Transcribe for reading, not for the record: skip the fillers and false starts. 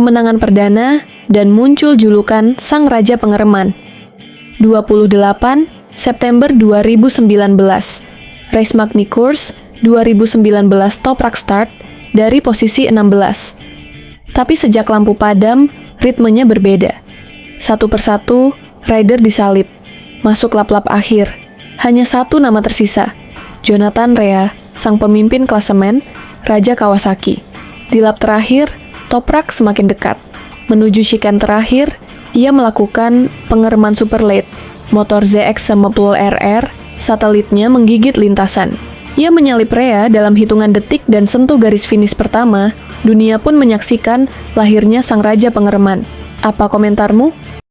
kemenangan perdana, dan muncul julukan Sang Raja Pengereman. 28 September 2019, race Magny Course 2019 Toprak start dari posisi 16. Tapi sejak lampu padam, ritmenya berbeda. Satu persatu, rider disalip. Masuk lap-lap akhir. Hanya satu nama tersisa, Jonathan Rea, sang pemimpin klasemen, Raja Kawasaki. Di lap terakhir, Toprak semakin dekat. Menuju chicane terakhir, ia melakukan pengereman super late. Motor ZX90 RR, satelitnya menggigit lintasan. Ia menyalip Rea dalam hitungan detik dan sentuh garis finish pertama. Dunia pun menyaksikan lahirnya sang raja pengereman. Apa komentarmu?